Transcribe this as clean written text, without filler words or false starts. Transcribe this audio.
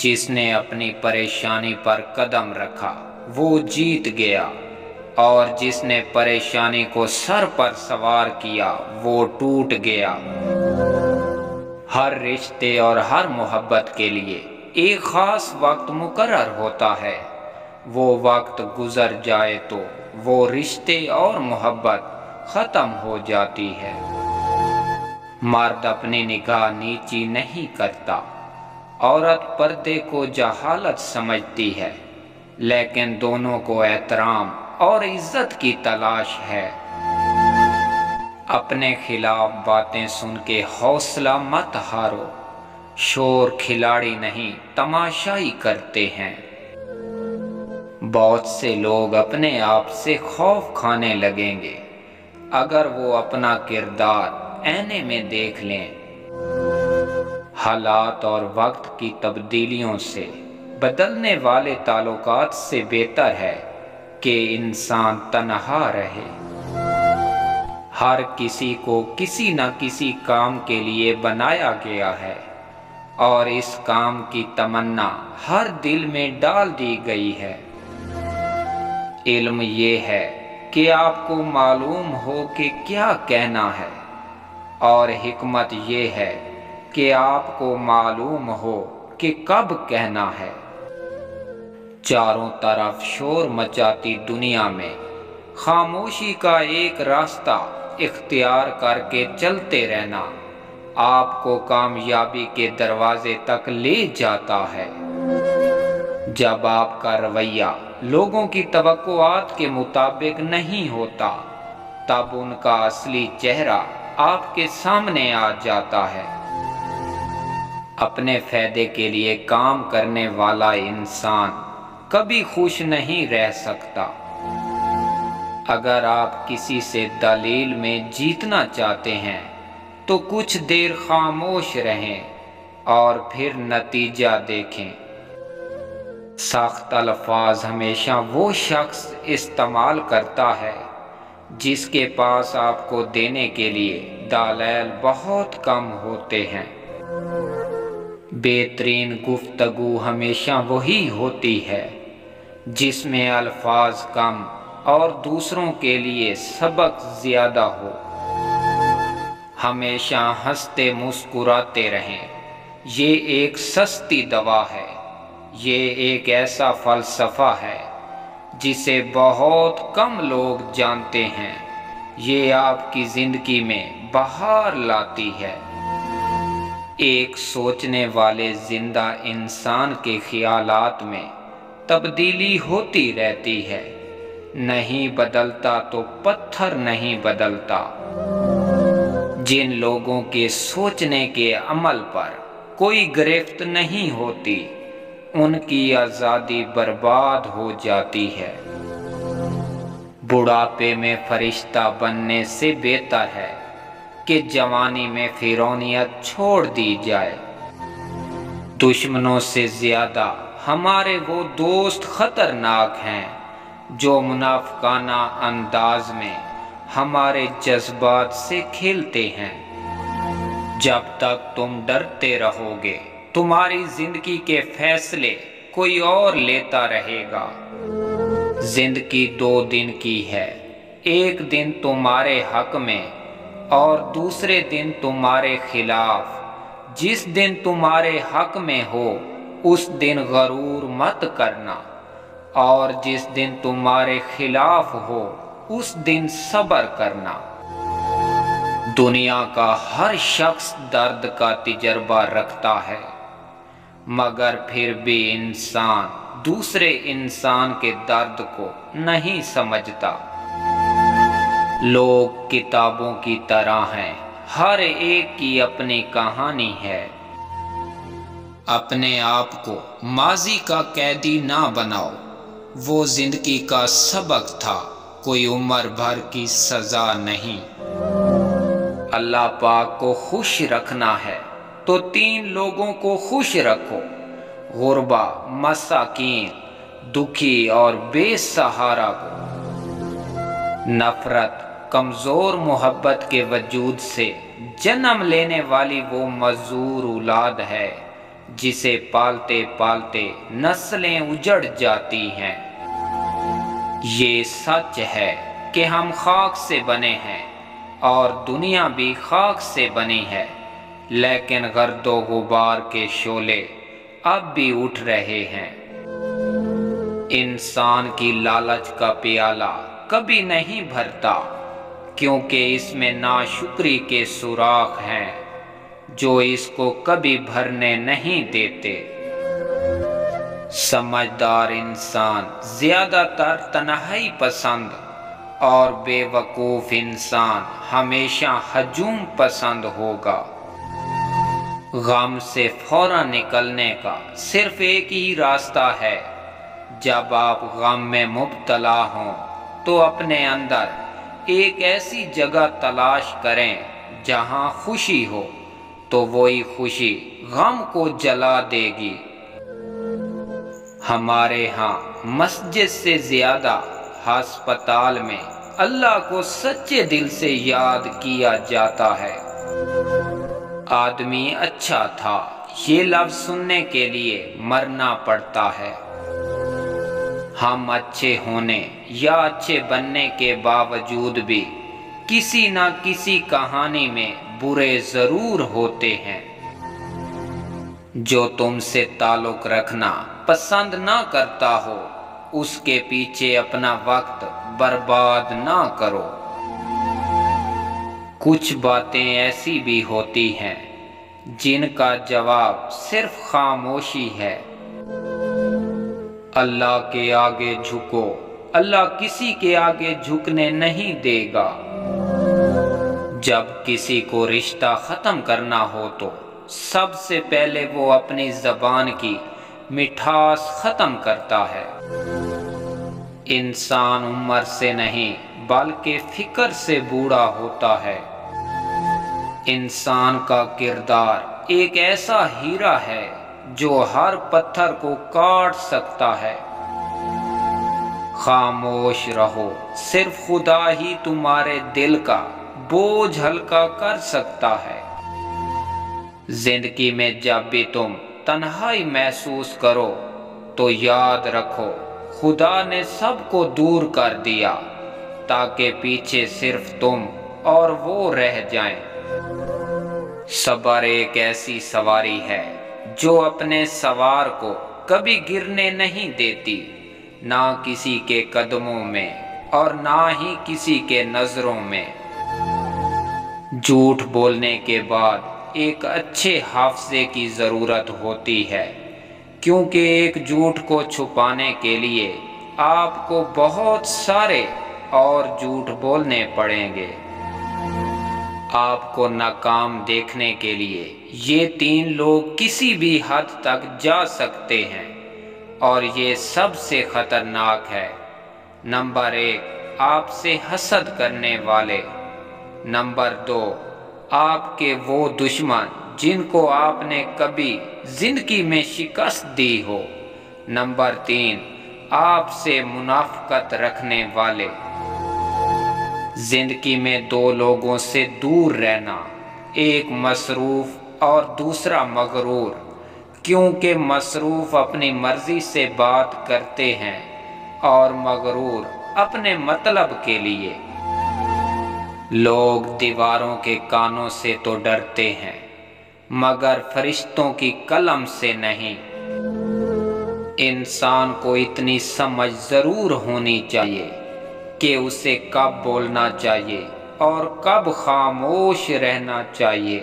جس نے اپنی پریشانی پر قدم رکھا وہ جیت گیا، اور جس نے پریشانی کو سر پر سوار کیا وہ ٹوٹ گیا۔ ہر رشتے اور ہر محبت کے لیے ایک خاص وقت مقرر ہوتا ہے۔ وہ وقت گزر جائے تو وہ رشتے اور محبت ختم ہو جاتی ہے۔ مرد اپنی نگاہ نیچی نہیں کرتا، عورت پردے کو جہالت سمجھتی ہے، لیکن دونوں کو احترام اور عزت کی تلاش ہے۔ اپنے خلاف باتیں سن کے حوصلہ مت ہارو، شور کھلاڑی نہیں تماشائی کرتے ہیں۔ بہت سے لوگ اپنے آپ سے خوف کھانے لگیں گے اگر وہ اپنا کردار آئینے میں دیکھ لیں۔ حالات اور وقت کی تبدیلیوں سے بدلنے والے تعلقات سے بہتر ہے کہ انسان تنہا رہے۔ ہر کسی کو کسی نہ کسی کام کے لیے بنایا گیا ہے، اور اس کام کی تمنا ہر دل میں ڈال دی گئی ہے۔ علم یہ ہے کہ آپ کو معلوم ہو کہ کیا کہنا ہے، اور حکمت یہ ہے کہ آپ کو معلوم ہو کہ کب کہنا ہے۔ چاروں طرف شور مچاتی دنیا میں خاموشی کا ایک راستہ اختیار کر کے چلتے رہنا آپ کو کامیابی کے دروازے تک لے جاتا ہے۔ جب آپ کا رویہ لوگوں کی توقعات کے مطابق نہیں ہوتا، تب ان کا اصلی چہرہ آپ کے سامنے آ جاتا ہے۔ اپنے فائدے کے لیے کام کرنے والا انسان کبھی خوش نہیں رہ سکتا۔ اگر آپ کسی سے دلیل میں جیتنا چاہتے ہیں تو کچھ دیر خاموش رہیں اور پھر نتیجہ دیکھیں۔ سخت الفاظ ہمیشہ وہ شخص استعمال کرتا ہے جس کے پاس آپ کو دینے کے لیے دلائل بہت کم ہوتے ہیں۔ بہترین گفتگو ہمیشہ وہی ہوتی ہے جس میں الفاظ کم اور دوسروں کے لیے سبق زیادہ ہو۔ ہمیشہ ہنستے مسکراتے رہیں، یہ ایک سستی دوا ہے۔ یہ ایک ایسا فلسفہ ہے جسے بہت کم لوگ جانتے ہیں۔ یہ آپ کی زندگی میں بہار لاتی ہے۔ ایک سوچنے والے زندہ انسان کے خیالات میں تبدیلی ہوتی رہتی ہے۔ نہیں بدلتا تو پتھر نہیں بدلتا۔ جن لوگوں کے سوچنے کے عمل پر کوئی گرفت نہیں ہوتی، ان کی آزادی برباد ہو جاتی ہے۔ بڑھاپے میں فرشتہ بننے سے بہتر ہے کہ جوانی میں فرعونیت چھوڑ دی جائے۔ دشمنوں سے زیادہ ہمارے وہ دوست خطرناک ہیں جو منافقانہ انداز میں ہمارے جذبات سے کھیلتے ہیں۔ جب تک تم ڈرتے رہو گے تمہاری زندگی کے فیصلے کوئی اور لیتا رہے گا۔ زندگی 2 دن کی ہے، ایک دن تمہارے حق میں اور دوسرے دن تمہارے خلاف۔ جس دن تمہارے حق میں ہو اس دن غرور مت کرنا، اور جس دن تمہارے خلاف ہو اس دن صبر کرنا۔ دنیا کا ہر شخص درد کا تجربہ رکھتا ہے، مگر پھر بھی انسان دوسرے انسان کے درد کو نہیں سمجھتا۔ لوگ کتابوں کی طرح ہیں، ہر ایک کی اپنی کہانی ہے۔ اپنے آپ کو ماضی کا قیدی نہ بناؤ، وہ زندگی کا سبق تھا، کوئی عمر بھر کی سزا نہیں۔ اللہ پاک کو خوش رکھنا ہے تو 3 لوگوں کو خوش رکھو: غربا، مساکین، دکھی اور بے سہارا کو۔ نفرت کمزور محبت کے وجود سے جنم لینے والی وہ معذور اولاد ہے جسے پالتے پالتے نسلیں اجڑ جاتی ہیں۔ یہ سچ ہے کہ ہم خاک سے بنے ہیں اور دنیا بھی خاک سے بنی ہے، لیکن گرد و غبار کے شعلے اب بھی اٹھ رہے ہیں۔ انسان کی لالچ کا پیالہ کبھی نہیں بھرتا، کیونکہ اس میں ناشکری کے سوراخ ہیں جو اس کو کبھی بھرنے نہیں دیتے۔ سمجھدار انسان زیادہ تر تنہائی پسند اور بے وقوف انسان ہمیشہ ہجوم پسند ہوگا۔ غم سے فوراً نکلنے کا صرف ایک ہی راستہ ہے۔ جب آپ غم میں مبتلا ہوں تو اپنے اندر ایک ایسی جگہ تلاش کریں جہاں خوشی ہو، تو وہی خوشی غم کو جلا دے گی۔ ہمارے ہاں مسجد سے زیادہ ہسپتال میں اللہ کو سچے دل سے یاد کیا جاتا ہے۔ آدمی اچھا تھا، یہ لفظ سننے کے لیے مرنا پڑتا ہے۔ ہم اچھے ہونے یا اچھے بننے کے باوجود بھی کسی نہ کسی کہانی میں برے ضرور ہوتے ہیں۔ جو تم سے تعلق رکھنا پسند نہ کرتا ہو، اس کے پیچھے اپنا وقت برباد نہ کرو۔ کچھ باتیں ایسی بھی ہوتی ہیں جن کا جواب صرف خاموشی ہے۔ اللہ کے آگے جھکو، اللہ کسی کے آگے جھکنے نہیں دے گا۔ جب کسی کو رشتہ ختم کرنا ہو تو سب سے پہلے وہ اپنی زبان کی مٹھاس ختم کرتا ہے۔ انسان عمر سے نہیں بلکہ فکر سے بوڑھا ہوتا ہے۔ انسان کا کردار ایک ایسا ہیرا ہے جو ہر پتھر کو کاٹ سکتا ہے۔ خاموش رہو، صرف خدا ہی تمہارے دل کا بوجھ ہلکا کر سکتا ہے۔ زندگی میں جب بھی تم تنہائی محسوس کرو تو یاد رکھو خدا نے سب کو دور کر دیا تاکہ پیچھے صرف تم اور وہ رہ جائیں۔ صبر ایک ایسی سواری ہے جو اپنے سوار کو کبھی گرنے نہیں دیتی، نہ کسی کے قدموں میں اور نہ ہی کسی کے نظروں میں۔ جھوٹ بولنے کے بعد ایک اچھے حافظے کی ضرورت ہوتی ہے، کیونکہ ایک جھوٹ کو چھپانے کے لیے آپ کو بہت سارے اور جھوٹ بولنے پڑیں گے۔ آپ کو ناکام دیکھنے کے لیے یہ 3 لوگ کسی بھی حد تک جا سکتے ہیں، اور یہ سب سے خطرناک ہے۔ نمبر 1، آپ سے حسد کرنے والے۔ نمبر 2، آپ کے وہ دشمن جن کو آپ نے کبھی زندگی میں شکست دی ہو۔ نمبر 3، آپ سے منافقت رکھنے والے۔ زندگی میں 2 لوگوں سے دور رہنا، ایک مصروف اور دوسرا مغرور، کیونکہ مصروف اپنی مرضی سے بات کرتے ہیں اور مغرور اپنے مطلب کے لیے۔ لوگ دیواروں کے کانوں سے تو ڈرتے ہیں، مگر فرشتوں کی قلم سے نہیں۔ انسان کو اتنی سمجھ ضرور ہونی چاہیے کہ اسے کب بولنا چاہیے اور کب خاموش رہنا چاہیے۔